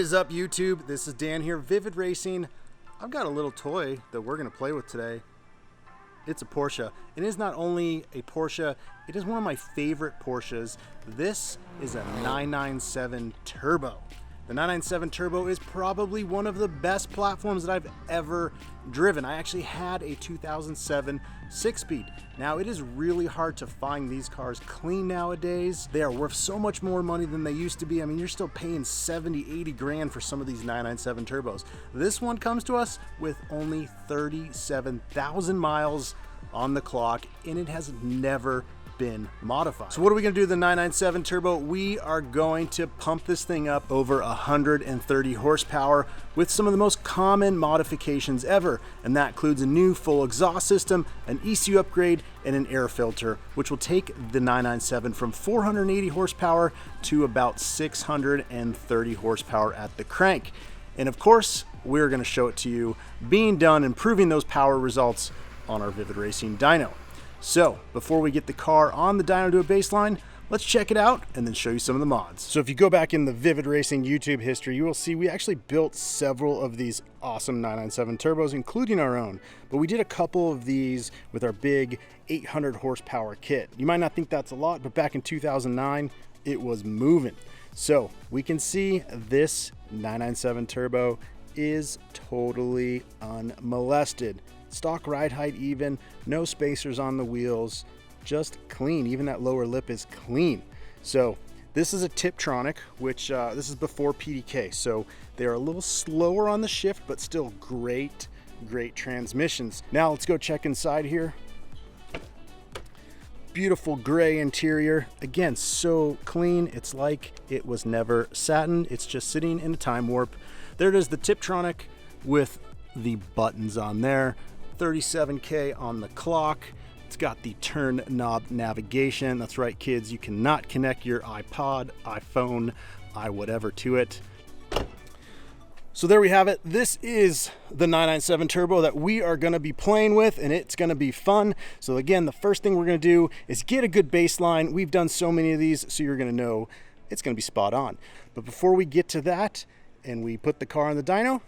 is up, YouTube? This is Dan here, Vivid Racing. I've got a little toy that we're going to play with today. It's a Porsche. It is not only a Porsche, it is one of my favorite Porsches. This is a 997 Turbo. The 997 Turbo is probably one of the best platforms that I've ever driven. I actually had a 2007 six-speed. Now, it is really hard to find these cars clean nowadays. They are worth so much more money than they used to be. I mean, you're still paying 70, 80 grand for some of these 997 Turbos. This one comes to us with only 37,000 miles on the clock, and it has never been modified. So what are we going to do with the 997 Turbo? We are going to pump this thing up over 130 horsepower with some of the most common modifications ever, and that includes a new full exhaust system, an ECU upgrade, and an air filter, which will take the 997 from 480 horsepower to about 630 horsepower at the crank. And of course, we're going to show it to you being done and proving those power results on our Vivid Racing dyno. So before we get the car on the dyno to a baseline, let's check it out and then show you some of the mods. So if you go back in the Vivid Racing YouTube history, you will see we actually built several of these awesome 997 Turbos, including our own. But we did a couple of these with our big 800 horsepower kit. You might not think that's a lot, but back in 2009, it was moving. So we can see this 997 Turbo is totally unmolested. Stock ride height even, no spacers on the wheels, just clean. Even that lower lip is clean. So this is a Tiptronic, which this is before PDK. So they're a little slower on the shift, but still great transmissions. Now let's go check inside here. Beautiful gray interior. Again, so clean. It's like it was never satin. It's just sitting in a time warp. There it is, the Tiptronic with the buttons on there. 37K on the clock. It's got the turn knob navigation. That's right, kids, you cannot connect your iPod, iPhone, whatever to it. So there we have it. This is the 997 Turbo that we are going to be playing with, and it's going to be fun. So again, the first thing we're going to do is get a good baseline. We've done so many of these, so you're going to know it's going to be spot on. But before we get to that and we put the car on the dyno,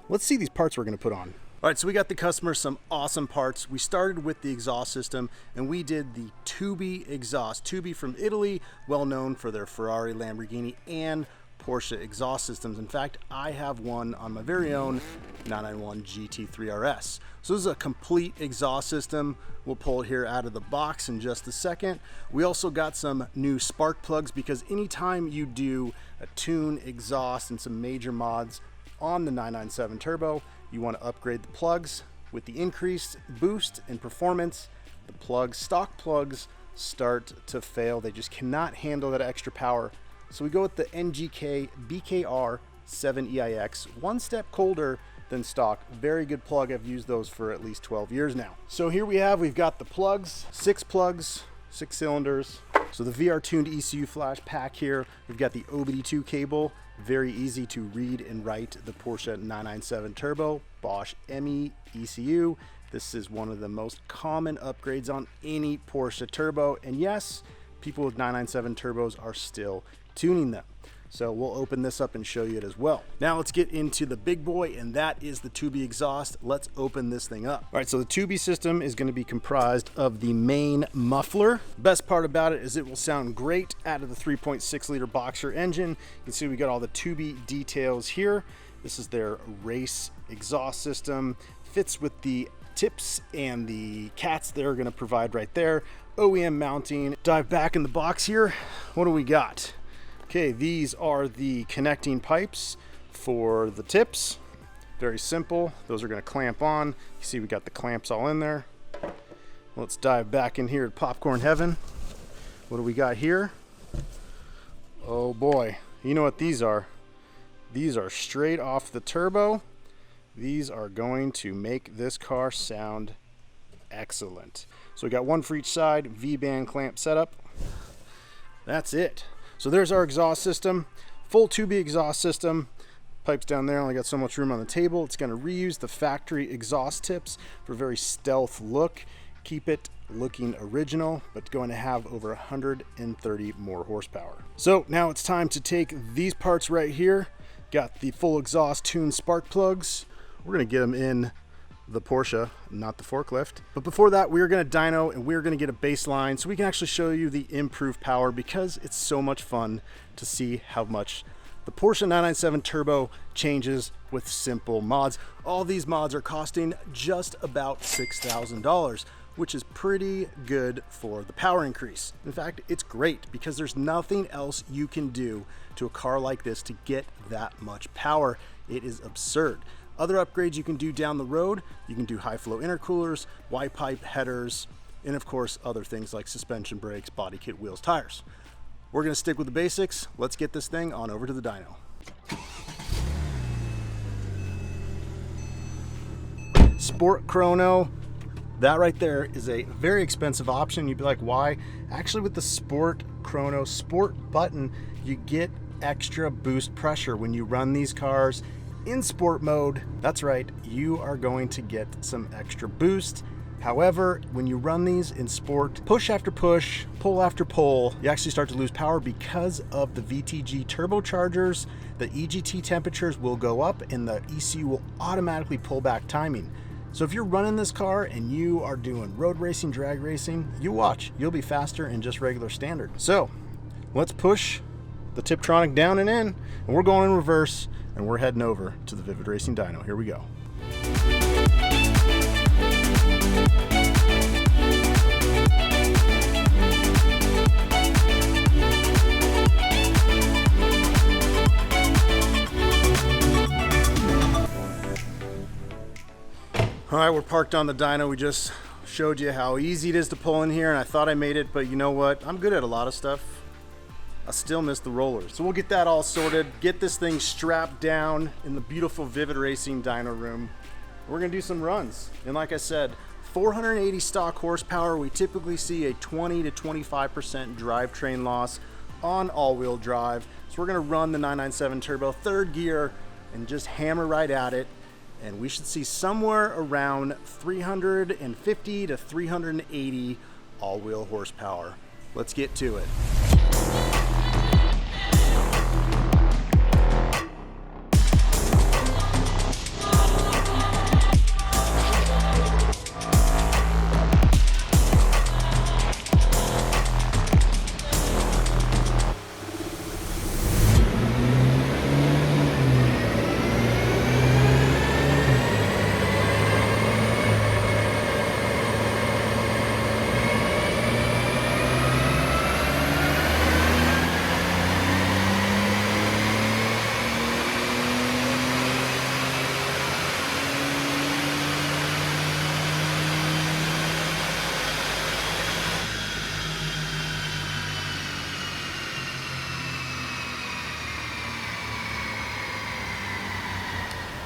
let's see these parts we're going to put on. All right, so we got the customer some awesome parts. We started with the exhaust system, and we did the Tubi exhaust. Tubi from Italy, well known for their Ferrari, Lamborghini, and Porsche exhaust systems. In fact, I have one on my very own 991 GT3 RS. So this is a complete exhaust system. We'll pull it here out of the box in just a second. We also got some new spark plugs, because anytime you do a tune, exhaust, and some major mods on the 997 Turbo, you want to upgrade the plugs. With the increased boost in performance, the plugs, stock plugs, start to fail. They just cannot handle that extra power. So we go with the NGK BKR 7EIX, one step colder than stock. Very good plug. I've used those for at least 12 years now. So here we've got the plugs, 6 cylinders. So the VR Tuned ECU Flash pack here. We've got the OBD2 cable. Very easy to read and write the Porsche 997 Turbo, Bosch ME ECU. This is one of the most common upgrades on any Porsche Turbo. And yes, people with 997 Turbos are still tuning them. So we'll open this up and show you it as well. Now let's get into the big boy, and that is the Tubi exhaust. Let's open this thing up. All right, so the Tubi system is going to be comprised of the main muffler. Best part about it is it will sound great out of the 3.6 liter boxer engine. You can see we got all the Tubi details here. This is their race exhaust system. Fits with the tips and the cats they're going to provide right there. OEM mounting. Dive back in the box here. What do we got? Okay, these are the connecting pipes for the tips. Very simple. Those are going to clamp on. You see we got the clamps all in there. Let's dive back in here to popcorn heaven. What do we got here? Oh boy, you know what these are. These are straight off the turbo. These are going to make this car sound excellent. So we got one for each side, V-band clamp setup. That's it. So there's our exhaust system, full Tubi exhaust system. Pipes down there, only got so much room on the table. It's going to reuse the factory exhaust tips for a very stealth look. Keep it looking original, but going to have over 130 more horsepower. So now it's time to take these parts right here, Got the full exhaust tuned spark plugs. We're gonna get them in the Porsche, not the forklift. But before that, we are gonna dyno and we're gonna get a baseline so we can actually show you the improved power, because it's so much fun to see how much the Porsche 997 Turbo changes with simple mods. All these mods are costing just about $6,000, which is pretty good for the power increase. In fact, it's great because there's nothing else you can do to a car like this to get that much power. It is absurd. Other upgrades you can do down the road, you can do high flow intercoolers, Y pipe headers, and of course other things like suspension brakes, body kit, wheels, tires. We're gonna stick with the basics. Let's get this thing on over to the dyno. Sport Chrono, that right there is a very expensive option. You'd be like, why? Actually, with the Sport Chrono Sport button, you get extra boost pressure when you run these cars in sport mode. That's right, you are going to get some extra boost. However, when you run these in sport, push after push, pull after pull, you actually start to lose power because of the VTG turbochargers. The EGT temperatures will go up and the ECU will automatically pull back timing. So if you're running this car and you are doing road racing, drag racing, you watch, you'll be faster in just regular standard. So let's push the Tiptronic down and in, and we're going in reverse, and we're heading over to the Vivid Racing dyno. Here we go. All right, we're parked on the dyno. We just showed you how easy it is to pull in here, and I thought I made it, but you know what? I'm good at a lot of stuff. I still miss the rollers. So we'll get that all sorted, get this thing strapped down in the beautiful Vivid Racing dyno room. We're gonna do some runs. And like I said, 480 stock horsepower, we typically see a 20 to 25% drivetrain loss on all-wheel drive. So we're gonna run the 997 Turbo third gear and just hammer right at it. And we should see somewhere around 350 to 380 all-wheel horsepower. Let's get to it.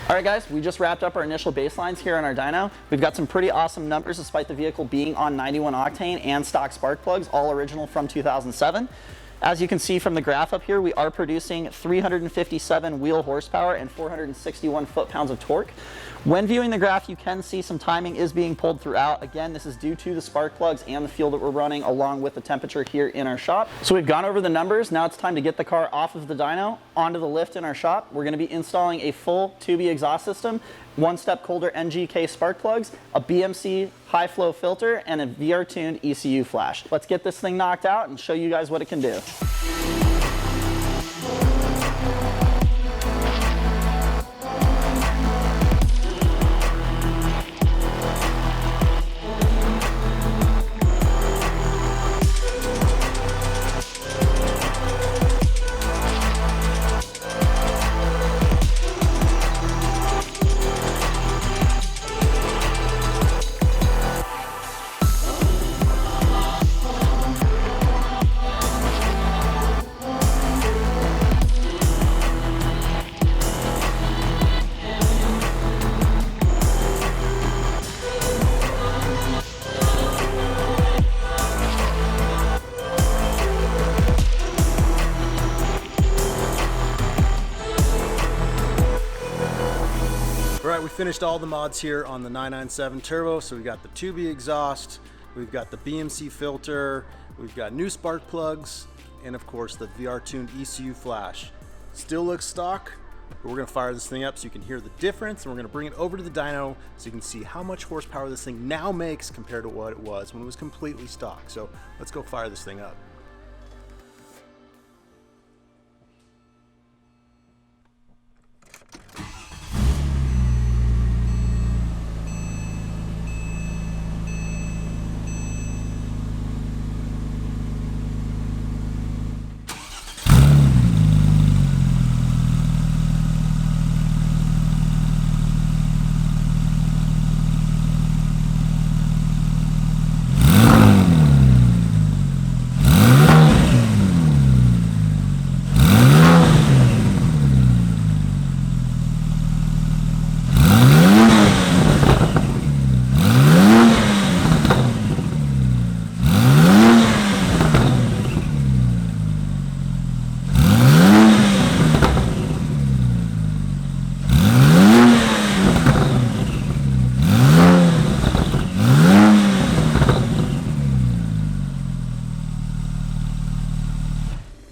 All right guys, we just wrapped up our initial baselines here on our dyno. We've got some pretty awesome numbers despite the vehicle being on 91 octane and stock spark plugs, all original from 2007. As you can see from the graph up here, we are producing 357 wheel horsepower and 461 foot-pounds of torque. When viewing the graph, you can see some timing is being pulled throughout. Again, this is due to the spark plugs and the fuel that we're running along with the temperature here in our shop. So we've gone over the numbers. Now it's time to get the car off of the dyno onto the lift in our shop. We're gonna be installing a full Tubi exhaust system, one-step colder NGK spark plugs, a BMC high flow filter, and a VR Tuned ECU Flash. Let's get this thing knocked out and show you guys what it can do. We finished all the mods here on the 997 Turbo. So we got the Tubi exhaust, we've got the BMC filter, we've got new spark plugs, and of course the VR Tuned ECU Flash. Still looks stock, But we're gonna fire this thing up so you can hear the difference, and we're gonna bring it over to the dyno so you can see how much horsepower this thing now makes compared to what it was when it was completely stock. So let's go fire this thing up.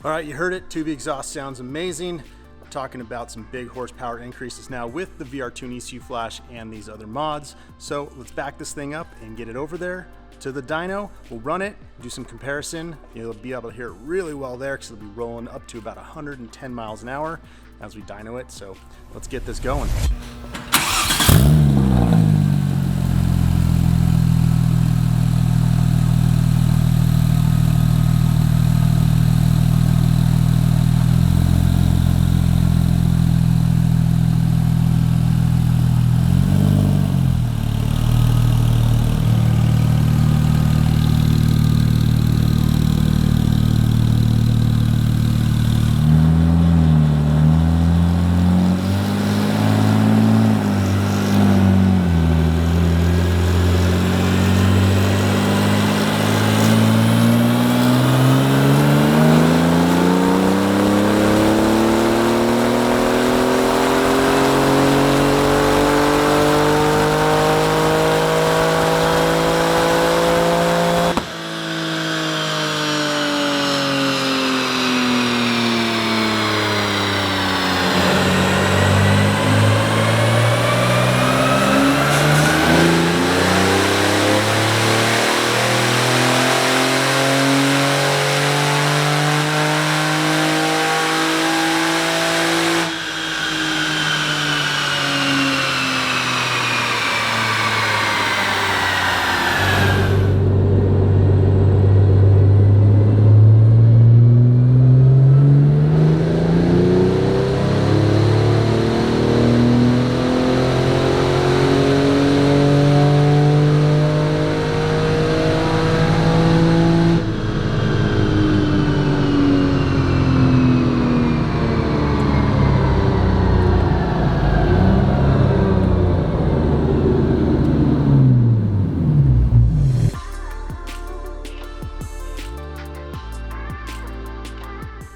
All right, you heard it. Tubi exhaust sounds amazing. We're talking about some big horsepower increases now with the VR Tuned ECU Flash and these other mods. So let's back this thing up and get it over there to the dyno. We'll run it, do some comparison. You'll be able to hear it really well there because it'll be rolling up to about 110 miles an hour as we dyno it. So let's get this going.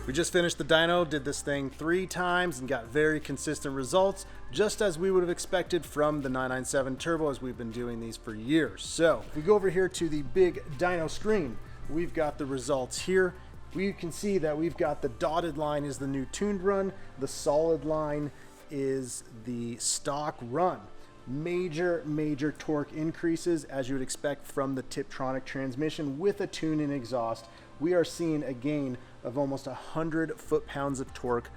We just finished the dyno, did this thing 3 times and got very consistent results, just as we would have expected from the 997 Turbo, as we've been doing these for years. So if we go over here to the big dyno screen, we've got the results here. We can see that we've got the dotted line is the new tuned run, the solid line is the stock run. Major torque increases, as you would expect from the Tiptronic transmission with a tune-in exhaust. We are seeing a gain of almost 100 foot-pounds of torque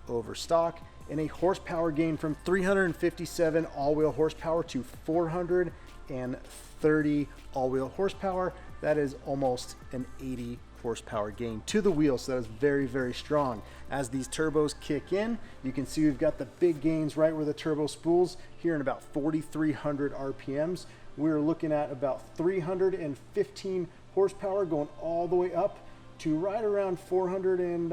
over stock, and a horsepower gain from 357 all-wheel horsepower to 430 all-wheel horsepower. That is almost an 80 horsepower gain to the wheel, so that is very strong. As these turbos kick in, you can see we've got the big gains right where the turbo spools here in about 4,300 RPMs. We're looking at about 315 horsepower going all the way up to right around 400, and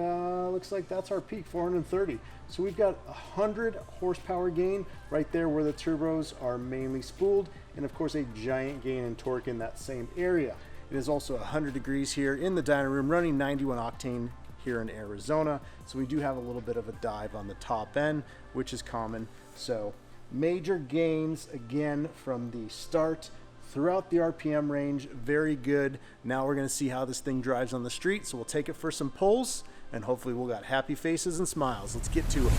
looks like that's our peak, 430. So we've got 100 horsepower gain right there where the turbos are mainly spooled, and of course a giant gain in torque in that same area. It is also 100 degrees here in the dyno room, running 91 octane here in Arizona. So we do have a little bit of a dive on the top end, which is common. So major gains again from the start throughout the RPM range, very good. Now we're gonna see how this thing drives on the street. So we'll take it for some pulls and hopefully we'll got happy faces and smiles. Let's get to it.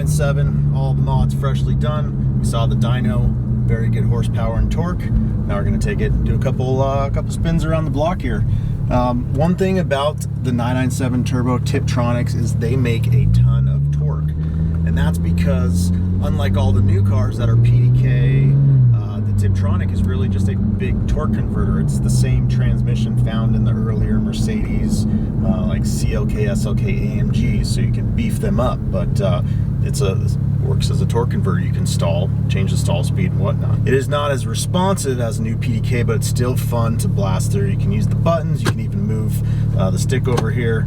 997, all the mods freshly done. We saw the dyno, very good horsepower and torque. Now we're gonna take it, do a couple spins around the block here. One thing about the 997 Turbo Tiptronics is they make a ton of torque. And that's because, unlike all the new cars that are PDK, the Tiptronic is really just a big torque converter. It's the same transmission found in the earlier Mercedes, like CLK, SLK, AMGs, so you can beef them up. But it works as a torque converter. You can change the stall speed and whatnot. It is not as responsive as a new PDK, but it's still fun to blast through. You can use the buttons. You can even move the stick over here.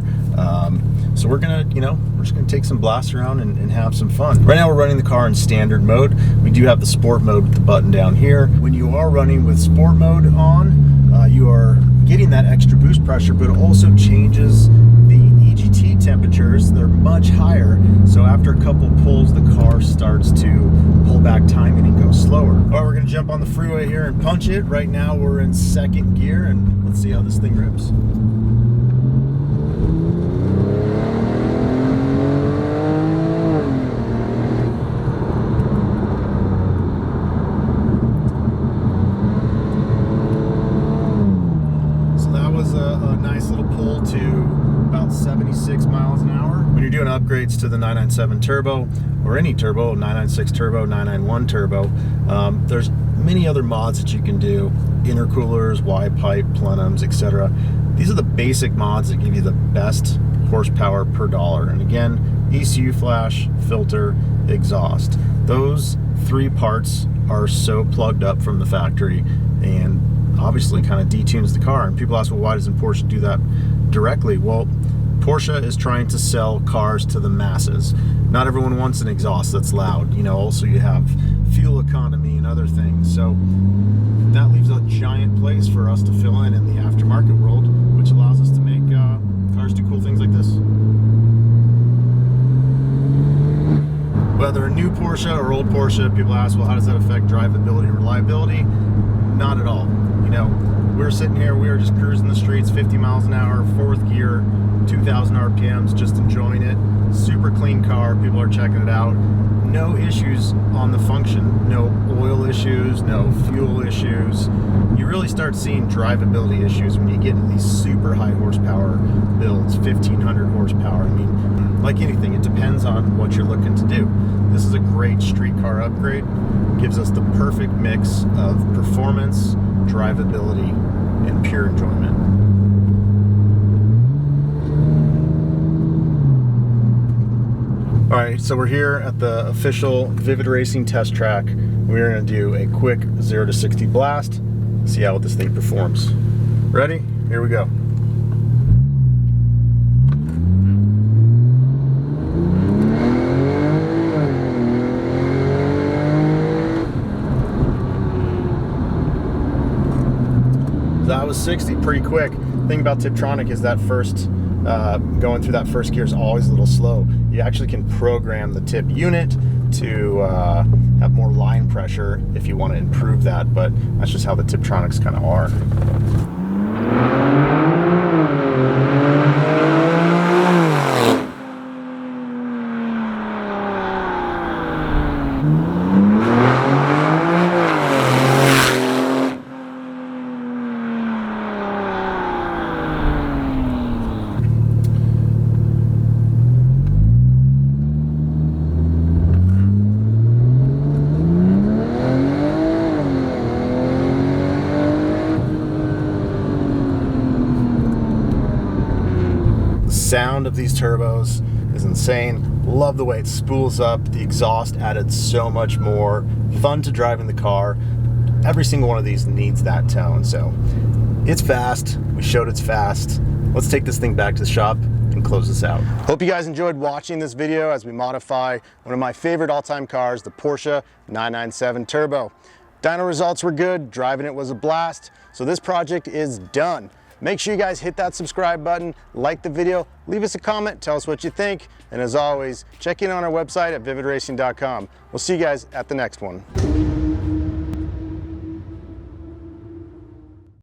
So we're just gonna take some blasts around and have some fun. Right now we're running the car in standard mode. We do have the sport mode with the button down here. When you are running with sport mode on, you are getting that extra boost pressure, but it also changes the EGT temperatures. They're much higher, so after a couple pulls, the car starts to pull back timing and go slower. All right, we're gonna jump on the freeway here and punch it. Right now we're in second gear, and let's see how this thing rips. To about 76 miles an hour. When you're doing upgrades to the 997 Turbo or any turbo, 996 Turbo, 991 Turbo, there's many other mods that you can do: intercoolers, Y-pipe, plenums, etc. These are the basic mods that give you the best horsepower per dollar. And again, ECU Flash, filter, exhaust. Those three parts are so plugged up from the factory, and obviously kind of detunes the car. And people ask, well, why doesn't Porsche do that directly? Well, Porsche is trying to sell cars to the masses. Not everyone wants an exhaust that's loud. Also you have fuel economy and other things. So that leaves a giant place for us to fill in the aftermarket world, which allows us to make cars do cool things like this. Whether a new Porsche or old Porsche, people ask, well, how does that affect drivability and reliability? Not at all. We're sitting here, we are just cruising the streets, 50 miles an hour, fourth gear, 2,000 RPMs, just enjoying it. Super clean car, people are checking it out. No issues on the function, no oil issues, no fuel issues. You really start seeing drivability issues when you get into these super high horsepower builds, 1,500 horsepower. I mean, like anything, it depends on what you're looking to do. This is a great street car upgrade. Gives us the perfect mix of performance, drivability, and pure enjoyment. All right, so we're here at the official Vivid Racing test track. We're gonna do a quick 0 to 60 blast, see how this thing performs. Ready? Here we go. That was 60 pretty quick. The thing about Tiptronic is that going through that first gear is always a little slow. You actually can program the tip unit to have more line pressure if you want to improve that, but that's just how the Tiptronics kind of are. Sound of these turbos is insane. Love the way it spools up. The exhaust added so much more. Fun to drive in the car. Every single one of these needs that tone. So it's fast. We showed it's fast. Let's take this thing back to the shop and close this out. Hope you guys enjoyed watching this video as we modify one of my favorite all-time cars, the Porsche 997 Turbo. Dyno results were good. Driving it was a blast. So this project is done. Make sure you guys hit that subscribe button, like the video, leave us a comment, tell us what you think, and as always, check in on our website at vividracing.com. We'll see you guys at the next one.